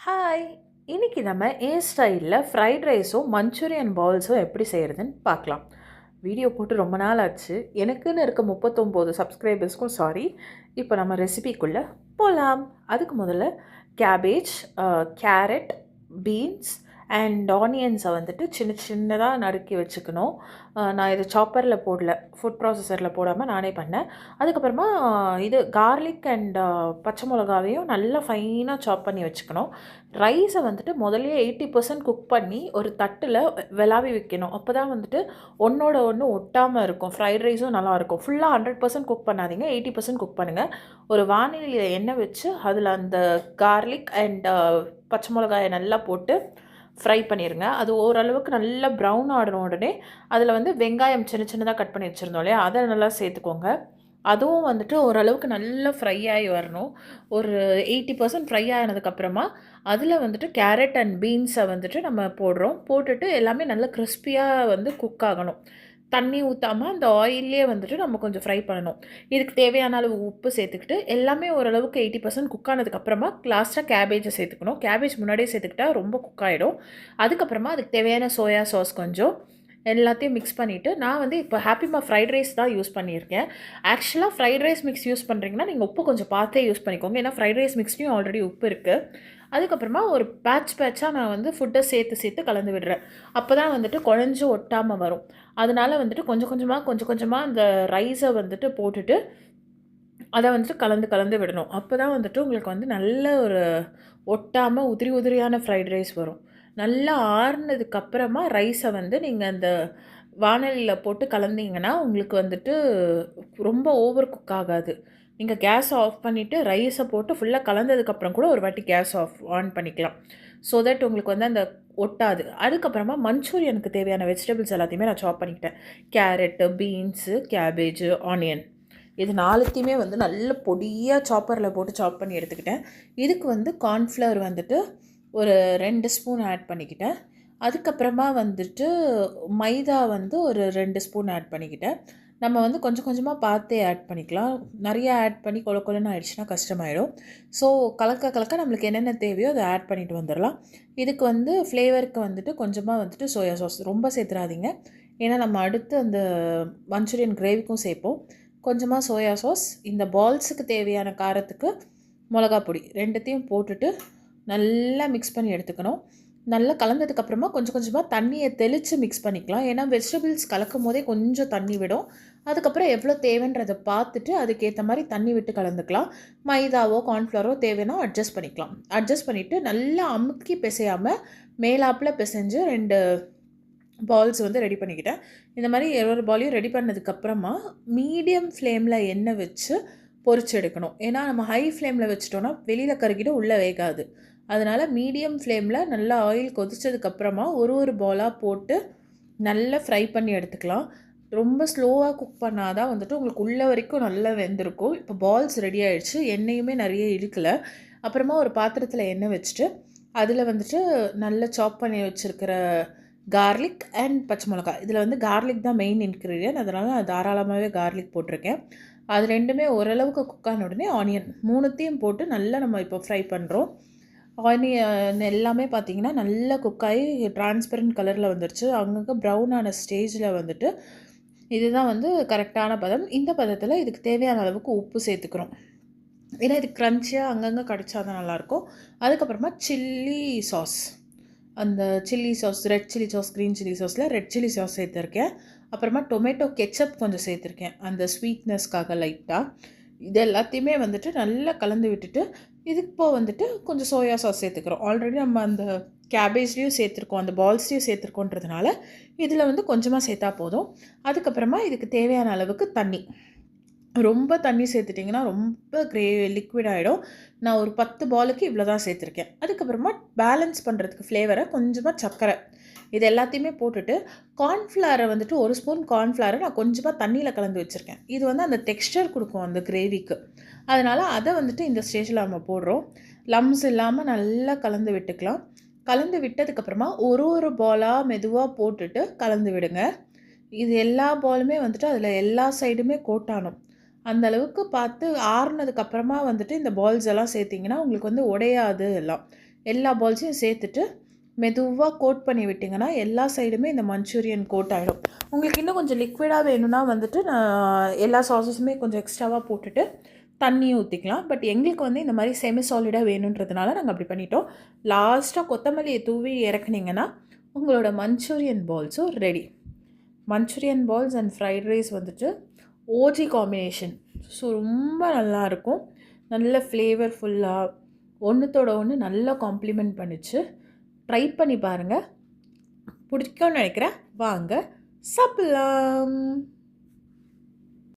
Hi! இன்னைக்கு நம்ம என் ஸ்டைல்ல ஃப்ரைட் ரைஸும், மஞ்சூரியன் பால்ஸும் எப்படி செய்றதுன்னு பார்க்கலாம். வீடியோ போட்டு ரொம்ப நாள் ஆச்சு. எனக்குன்னு இருக்க 39 சப்ஸ்கிரைபர்ஸ்க்கும் சாரி. இப்போ நம்ம ரெசிபிக்குள்ள போலாம். அதுக்கு முதல்ல கேபேஜ், கேரட், பீன்ஸ் அண்ட் ஆனியன்ஸை வந்துட்டு சின்ன சின்னதா நறுக்கி வச்சுக்கணும். நான் இதை சாப்பரில் போடல, ஃபுட் ப்ராசஸரில் போடாமல் நானே பண்ணேன். அதுக்கப்புறமா இது கார்லிக் அண்ட் பச்சை மிளகாவையும் நல்லா ஃபைனாக சாப் பண்ணி வச்சுக்கணும். ரைஸை வந்துட்டு முதல்லயே 80% குக் பண்ணி ஒரு தட்டில் விளாவி வைக்கணும். அப்போ தான் வந்துட்டு ஒன்றோட ஒன்று ஒட்டாமல் இருக்கும். ஃப்ரைட் ரைஸும் நல்லாயிருக்கும். ஃபுல்லாக 100% குக் பண்ணாதீங்க, 80% குக் பண்ணுங்கள். ஒரு வானிலையில் எண்ணெய் வச்சு அதில் அந்த கார்லிக் அண்ட் பச்சை மிளகாயை நல்லா போட்டு ஃப்ரை பண்ணிடுங்க. அது ஓரளவுக்கு நல்லா ப்ரௌன் ஆன உடனே அதில் வந்து வெங்காயம் சின்ன சின்னதாக கட் பண்ணி வச்சுருந்தோம் இல்லையா, அதை நல்லா சேர்த்துக்கோங்க. அதுவும் வந்துட்டு ஓரளவுக்கு நல்லா ஃப்ரை ஆகி வரணும். ஒரு 80% ஃப்ரை ஆனதுக்கப்புறமா அதில் வந்துட்டு கேரட் அண்ட் பீன்ஸை வந்துட்டு நம்ம போடுறோம். போட்டுட்டு எல்லாமே நல்லா கிறிஸ்பியாக வந்து குக் ஆகணும். தண்ணி ஊற்றாமல் அந்த ஆயிலே வந்துட்டு நம்ம கொஞ்சம் ஃப்ரை பண்ணணும். இதுக்கு தேவையான அளவு உப்பு சேர்த்துக்கிட்டு எல்லாமே ஓரளவுக்கு 80% குக் ஆனதுக்கப்புறமா லாஸ்ட்டாக கேபேஜை சேர்த்துக்கணும். கேபேஜ் முன்னாடியே சேர்த்துக்கிட்டா ரொம்ப குக் ஆகிடும். அதுக்கப்புறமா அதுக்கு தேவையான சோயா சாஸ் கொஞ்சம் எல்லாத்தையும் மிக்ஸ் பண்ணிவிட்டு, நான் வந்து இப்போ ஹாப்பிமா ஃப்ரைட் ரைஸ் தான் யூஸ் பண்ணியிருக்கேன். ஆக்சுவலாக ஃப்ரைட் ரைஸ் மிக்ஸ் யூஸ் பண்ணுறீங்கன்னா நீங்கள் உப்பு கொஞ்சம் பார்த்தே யூஸ் பண்ணிக்கோங்க. ஏன்னா ஃப்ரைட் ரைஸ் மிக்ஸ்லையும் ஆல்ரெடி உப்பு இருக்குது. அதுக்கப்புறமா ஒரு பேட்சாக நான் வந்து ஃபுட்டை சேர்த்து கலந்து விடுறேன். அப்போ தான் வந்துட்டு குழஞ்சி ஒட்டாமல் வரும். அதனால் வந்துட்டு கொஞ்சம் கொஞ்சமாக அந்த ரைஸை வந்துட்டு போட்டுட்டு அதை வந்துட்டு கலந்து விடணும். அப்போ தான் வந்துட்டு உங்களுக்கு வந்து நல்ல ஒரு ஒட்டாமல் உதிரியான ஃப்ரைட் ரைஸ் வரும். நல்லா ஆறுனதுக்கப்புறமா ரைஸை வந்து நீங்கள் அந்த வாணலியில் போட்டு கலந்தீங்கன்னா உங்களுக்கு வந்துட்டு ரொம்ப ஓவர் குக் ஆகாது. நீங்கள் கேஸை ஆஃப் பண்ணிவிட்டு ரைஸை போட்டு ஃபுல்லாக கலந்ததுக்கப்புறம் கூட ஒரு வாட்டி கேஸ் ஆன் பண்ணிக்கலாம். ஸோ தட் உங்களுக்கு வந்து அந்த ஒட்டாது. அதுக்கப்புறமா மஞ்சூரியனுக்கு தேவையான வெஜிடபிள்ஸ் எல்லாத்தையுமே நான் சாப் பண்ணிக்கிட்டேன். கேரட்டு, பீன்ஸு, கேபேஜு, ஆனியன், இது 4த்தையுமே வந்து நல்ல பொடியாக சாப்பரில் போட்டு சாப் பண்ணி எடுத்துக்கிட்டேன். இதுக்கு வந்து கார்ன்ஃப்ளவர் வந்துட்டு ஒரு 2 ஸ்பூன் ஆட் பண்ணிக்கிட்டேன். அதுக்கப்புறமா வந்துட்டு மைதா வந்து ஒரு 2 ஸ்பூன் ஆட் பண்ணிக்கிட்டேன். நம்ம வந்து கொஞ்சம் கொஞ்சமாக பார்த்தே ஆட் பண்ணிக்கலாம். நிறைய ஆட் பண்ணி கொலன்னு ஆயிடுச்சுன்னா கஷ்டமாயிடும். ஸோ கலக்க நம்மளுக்கு என்னென்ன தேவையோ அதை ஆட் பண்ணிட்டு வந்துடலாம். இதுக்கு வந்து ஃப்ளேவருக்கு வந்துட்டு கொஞ்சமாக வந்துட்டு சோயா சாஸ் ரொம்ப சேர்த்துறாதீங்க. ஏன்னா நம்ம அடுத்து அந்த மஞ்சூரியன் கிரேவிக்கும் சேர்ப்போம். கொஞ்சமாக சோயா சாஸ், இந்த பால்ஸுக்கு தேவையான காரத்துக்கு மிளகா பொடி 2த்தையும் போட்டுட்டு நல்லா மிக்ஸ் பண்ணி எடுத்துக்கணும். நல்லா கலந்ததுக்கப்புறமா கொஞ்சம் கொஞ்சமாக தண்ணியை தெளித்து மிக்ஸ் பண்ணிக்கலாம். ஏன்னா வெஜிடபிள்ஸ் கலக்கும் போதே கொஞ்சம் தண்ணி விடும். அதுக்கப்புறம் எவ்வளோ தேவைன்றதை பார்த்துட்டு அதுக்கேற்ற மாதிரி தண்ணி விட்டு கலந்துக்கலாம். மைதாவோ கார்ன்ஃப்ளவரோ தேவைன்னா அட்ஜஸ்ட் பண்ணிக்கலாம். அட்ஜஸ்ட் பண்ணிவிட்டு நல்லா அமுக்கி பிசையாமல் மேலாப்பில் பிசைஞ்சு 2 பால்ஸ் வந்து ரெடி பண்ணிக்கிட்டேன். இந்த மாதிரி ஒரு பாலையும் ரெடி பண்ணதுக்கப்புறமா மீடியம் ஃப்ளேமில் எண்ணெய் வச்சு பொரிச்சு எடுக்கணும். ஏன்னா நம்ம ஹை ஃப்ளேமில் வச்சிட்டோன்னா வெளியில் கருகிட்டு உள்ளே வேகாது. அதனால் மீடியம் ஃப்ளேமில் நல்லா ஆயில் கொதிச்சதுக்கப்புறமா ஒரு பாலாக போட்டு நல்லா ஃப்ரை பண்ணி எடுத்துக்கலாம். ரொம்ப ஸ்லோவாக குக் பண்ணால் தான் வந்துட்டு உங்களுக்கு உள்ள வரைக்கும் நல்லா வெந்திருக்கும். இப்போ பால்ஸ் ரெடி ஆகிடுச்சு. எண்ணெயுமே நிறைய இழுக்கலை. அப்புறமா ஒரு பாத்திரத்தில் எண்ணெய் வச்சுட்டு அதில் வந்துட்டு நல்லா சாப் பண்ணி வச்சுருக்கிற கார்லிக் அண்ட் பச்சை மிளகாய், இதில் வந்து கார்லிக் தான் மெயின் இன்க்ரீடியன்ட். அதனால் நான் தாராளமாகவே கார்லிக் போட்டிருக்கேன். அது 2மே ஓரளவுக்கு குக் ஆன உடனே ஆனியன் 3த்தையும் போட்டு நல்லா நம்ம இப்போ ஃப்ரை பண்ணுறோம். ஆனியன் எல்லாமே பார்த்திங்கன்னா நல்லா குக் ஆகி டிரான்ஸ்பரண்ட் கலரில் வந்துடுச்சு. அங்கங்கே ப்ரௌன் ஆன ஸ்டேஜில் வந்துட்டு இதுதான் வந்து கரெக்டான பதம். இந்த பதத்தில் இதுக்கு தேவையான அளவுக்கு உப்பு சேர்த்துக்கிறோம். ஏன்னா இது க்ரன்ச்சியாக அங்கங்கே கடிச்சா தான் நல்லாயிருக்கும். அதுக்கப்புறமா சில்லி சாஸ், அந்த chilli sauce, red chilli sauce, green chilli சாஸில் ரெட் சில்லி சாஸ் சேர்த்துருக்கேன். அப்புறமா டொமேட்டோ கெச்சப் கொஞ்சம் சேர்த்துருக்கேன், அந்த ஸ்வீட்னஸ்க்காக லைட்டாக. இது எல்லாத்தையுமே வந்துட்டு நல்லா கலந்து விட்டுட்டு இதுக்கு வந்துட்டு கொஞ்சம் சோயா சாஸ் சேர்த்துக்கிறோம். ஆல்ரெடி நம்ம அந்த கேபேஜ்லேயும் சேர்த்துருக்கோம், அந்த பால்ஸ்லேயும் சேர்த்துருக்கோன்றதுனால இதில் வந்து கொஞ்சமாக சேர்த்தா போதும். அதுக்கப்புறமா இதுக்கு தேவையான அளவுக்கு தண்ணி. ரொம்ப தண்ணி சேர்த்துட்டிங்கன்னா ரொம்ப லிக்விட் ஆகிடும். நான் ஒரு 10 பாலுக்கு இவ்வளோ தான் சேர்த்துருக்கேன். அதுக்கப்புறமா பேலன்ஸ் பண்ணுறதுக்கு ஃப்ளேவரை கொஞ்சமாக சர்க்கரை, இது எல்லாத்தையுமே போட்டுட்டு கார்ன்ஃப்ளவரை வந்துட்டு 1 ஸ்பூன் கார்ன்ஃப்ளவரை நான் கொஞ்சமாக தண்ணியில் கலந்து வச்சுருக்கேன். இது வந்து அந்த டெக்ஸ்டர் கொடுக்கும் அந்த கிரேவிக்கு. அதனால் அதை வந்துட்டு இந்த ஸ்டேஜில் நம்ம போடுறோம். லம்ஸ் இல்லாமல் நல்லா கலந்து விட்டுக்கலாம். கலந்து விட்டதுக்கப்புறமா ஒரு பாலாக மெதுவாக போட்டுட்டு கலந்து விடுங்க. இது எல்லா பாலுமே வந்துட்டு அதில் எல்லா சைடுமே கோட்டானும். அந்த அளவுக்கு பார்த்து ஆறுனதுக்கப்புறமா வந்துட்டு இந்த பால்ஸ் எல்லாம் சேர்த்திங்கன்னா உங்களுக்கு வந்து உடையாது எல்லாம். எல்லா பால்ஸையும் சேர்த்துட்டு மெதுவாக கோட் பண்ணி விட்டிங்கன்னா எல்லா சைடுமே இந்த மஞ்சூரியன் கோட் ஆகிடும். உங்களுக்கு இன்னும் கொஞ்சம் லிக்விடாக வேணும்னா வந்துட்டு நான் எல்லா சாஸஸுமே கொஞ்சம் எக்ஸ்ட்ராவாக போட்டுட்டு தண்ணியும் ஊற்றிக்கலாம். பட் எங்களுக்கு வந்து இந்த மாதிரி செமி சாலிடாக வேணுன்றதுனால நாங்கள் அப்படி பண்ணிட்டோம். லாஸ்ட்டாக கொத்தமல்லியை தூவி இறக்குனீங்கன்னா உங்களோட மஞ்சூரியன் பால்ஸும் ரெடி. Manchurian balls and fried rice வந்துட்டு ஓஜி காம்பினேஷன். ஸோ ரொம்ப நல்லாயிருக்கும். நல்ல ஃப்ளேவர்ஃபுல்லாக ஒன்றுத்தோட ஒன்று நல்லா காம்ப்ளிமெண்ட் பண்ணிச்சு. ட்ரை பண்ணி பாருங்கள், பிடிக்கும்னு நினைக்கிறேன். வாங்க சாப்பிட்லாம்.